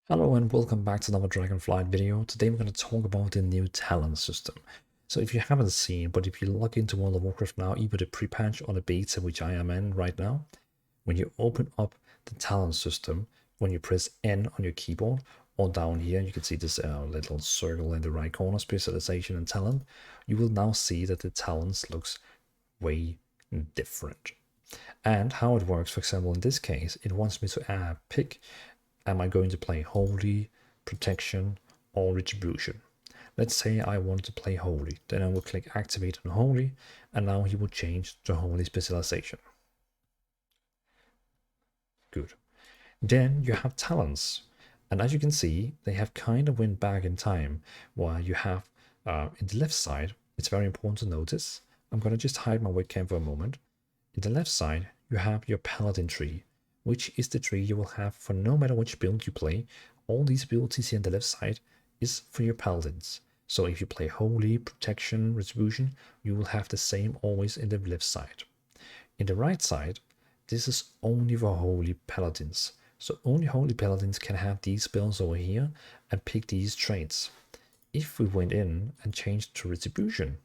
Hello and welcome back to another Dragonflight video. Today we're going to talk about the new talent system. So if you haven't seen, but if you log into World of Warcraft now, either the pre-patch or the beta, which I am in right now, when you open up the talent system, when you press N on your keyboard or down here, you can see this little circle in the right corner, specialization and talent, you will now see that the talents looks way different. And how it works, for example, in this case, it wants me to pick, am I going to play Holy, Protection, or Retribution? Let's say I want to play Holy. Then I will click Activate on Holy, and now he will change to Holy Specialization. Good. Then you have talents. And as you can see, they have kind of went back in time, where you have, in the left side, it's very important to notice. I'm going to just hide my webcam for a moment. In the left side, you have your Paladin tree, which is the tree you will have for no matter which build you play. All these abilities here on the left side is for your Paladins. So if you play Holy, Protection, Retribution, you will have the same always in the left side. In the right side, this is only for Holy Paladins. So only Holy Paladins can have these spells over here and pick these traits. If we went in and changed to Retribution,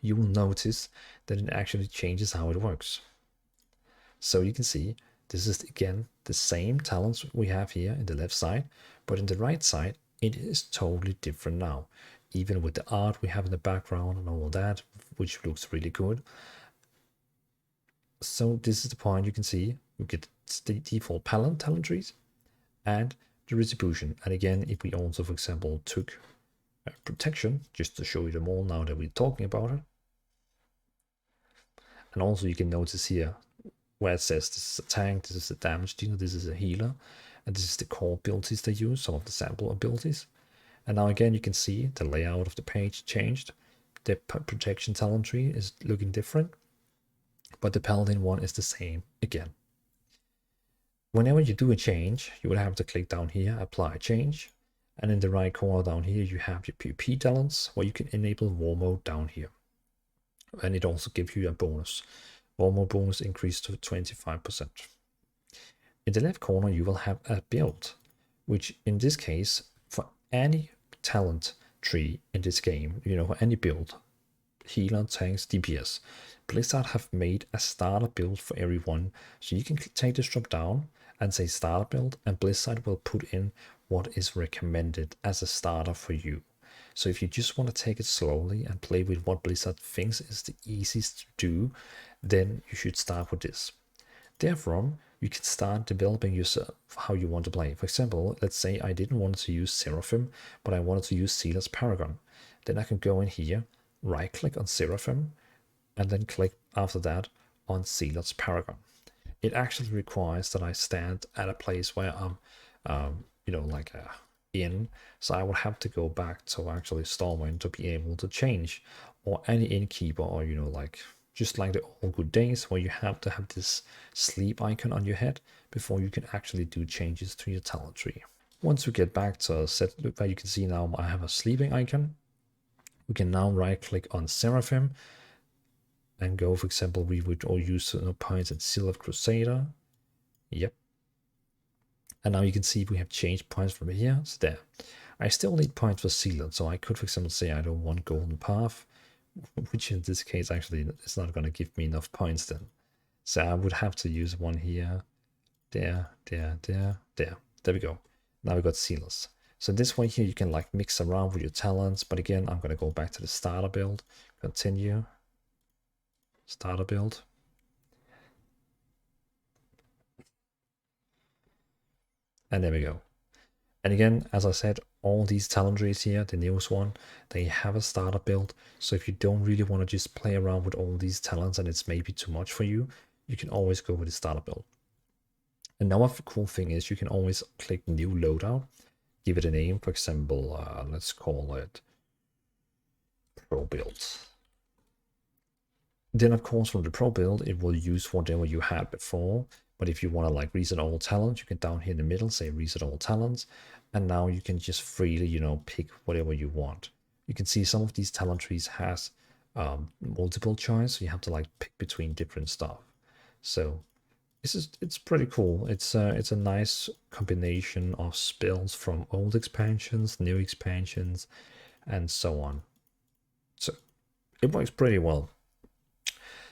you will notice that it actually changes how it works. So you can see this is again the same talents we have here in the left side, but in the right side it is totally different now. Even with the art we have in the background and all that, which looks really good. So this is the point. You can see we get the default talent trees and the Retribution. And again, if we also, for example, took Protection, just to show you them all now that we're talking about it. And also you can notice here where it says this is a tank, this is a damage dealer, this is a healer, and this is the core abilities they use, some of the sample abilities. And now again, you can see the layout of the page changed. The Protection talent tree is looking different, but the Paladin one is the same again. Whenever you do a change, you will have to click down here, apply change. And in the right corner down here, you have your PvP talents, where you can enable war mode down here. And it also gives you a bonus. War mode bonus increased to 25%. In the left corner, you will have a build, which in this case, for any talent tree in this game, any build, healer, tanks, DPS, Blizzard have made a starter build for everyone. So you can take this drop down and say starter build, and Blizzard will put in what is recommended as a starter for you. So if you just want to take it slowly and play with what Blizzard thinks is the easiest to do, then you should start with this. Therefrom, you can start developing yourself how you want to play. For example, let's say I didn't want to use Seraphim, but I wanted to use Sealer's Paragon. Then I can go in here, right click on Seraphim, and then click after that on Sealer's Paragon. It actually requires that I stand at a place where I'm, in, so I would have to go back to actually Stormwind to be able to change, or any innkeeper, or just like the old good days where you have to have this sleep icon on your head before you can actually do changes to your talent tree. Once we get back to set where you can see now I have a sleeping icon, we can now right click on Seraphim and go, for example, we would all use points at Seal of Crusader. Yep. And now you can see we have changed points from here. So there. I still need points for Sealer. So I could, for example, say I don't want Golden Path, which in this case actually is not going to give me enough points then. So I would have to use one here, there. There we go. Now we got Sealers. So this way here you can mix around with your talents. But again, I'm going to go back to the starter build. Continue. Starter build. And there we go. And again, as I said, all these talent trees here, the newest one, they have a starter build. So if you don't really want to just play around with all these talents and it's maybe too much for you, you can always go with the starter build. Another cool thing is you can always click new loadout, give it a name. For example, let's call it Pro Build. Then of course from the Pro Build, it will use whatever you had before. But if you want to reset all talents, you can down here in the middle say reset all talents. And now you can just freely, pick whatever you want. You can see some of these talent trees has multiple choice. So you have to pick between different stuff. So it's pretty cool. It's a nice combination of spells from old expansions, new expansions, and so on. So it works pretty well.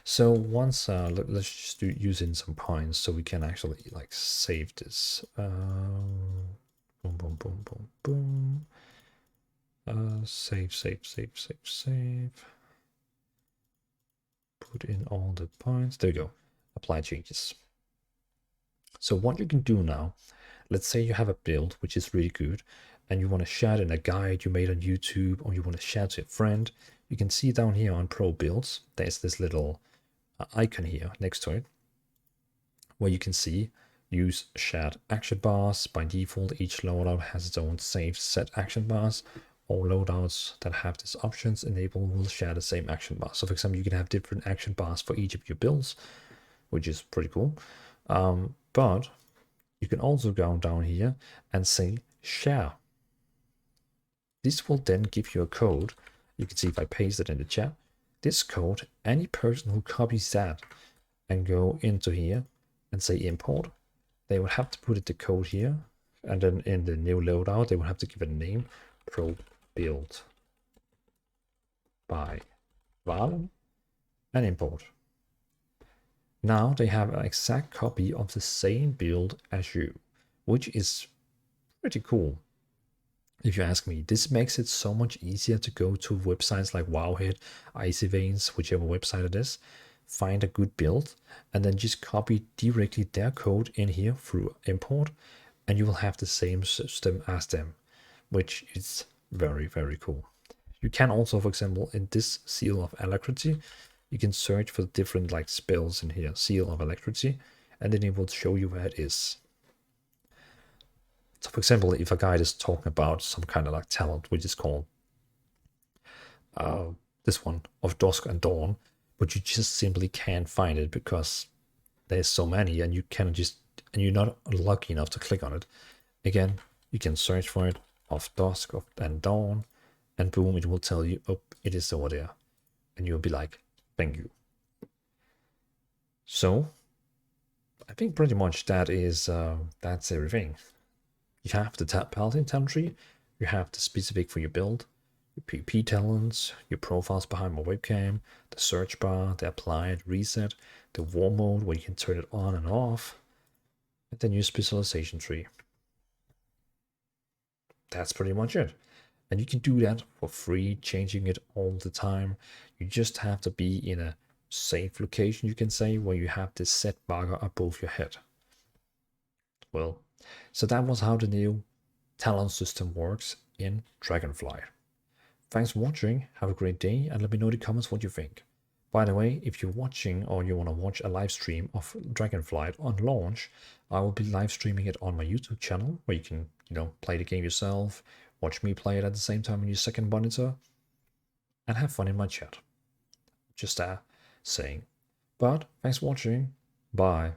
So once let's just use in some points so we can actually like save this. Boom, boom, boom, boom, boom. Save, save, save, save, save. Put in all the points. There you go. Apply changes. So what you can do now, let's say you have a build which is really good and you want to share it in a guide you made on YouTube, or you want to share to a friend. You can see down here on Pro Builds, there's this little icon here next to it where you can see use shared action bars. By default, each loadout has its own saved set action bars. All loadouts that have these options enabled will share the same action bar. So for example, you can have different action bars for each of your builds, which is pretty cool. But you can also go down here and say share. This will then give you a code. You can see if I paste it in the chat. This code, any person who copies that and go into here and say import, they will have to put it the code here. And then in the new loadout, they will have to give it a name, Pro Build by Dvalin, and import. Now they have an exact copy of the same build as you, which is pretty cool. If you ask me, this makes it so much easier to go to websites like Wowhead, Icy Veins, whichever website it is, find a good build, and then just copy directly their code in here through import, and you will have the same system as them, which is very, very cool. You can also, for example, in this Seal of Alacrity, you can search for different like spells in here, Seal of Alacrity, and then it will show you where it is. So for example, if a guide is talking about some kind of like talent, which is called this one of Dusk and Dawn, but you just simply can't find it because there's so many, and you cannot just, and you're not lucky enough to click on it. Again, you can search for it of Dusk and Dawn, and boom, it will tell you, oh, it is over there, and you'll be like, thank you. So I think pretty much that is that's everything. You have the Paladin Talentry, you have the specific for your build, your PvP talents, your profiles behind my webcam, the search bar, the applied reset, the war mode where you can turn it on and off, and then your specialization tree. That's pretty much it. And you can do that for free, changing it all the time. You just have to be in a safe location, you can say, where you have this set marker above your head. Well, so that was how the new talent system works in Dragonflight. Thanks for watching, have a great day, and let me know in the comments what you think. By the way, if you're watching or you want to watch a live stream of Dragonflight on launch, I will be live streaming it on my YouTube channel, where you can, play the game yourself, watch me play it at the same time on your second monitor, and have fun in my chat. Just saying. But thanks for watching. Bye.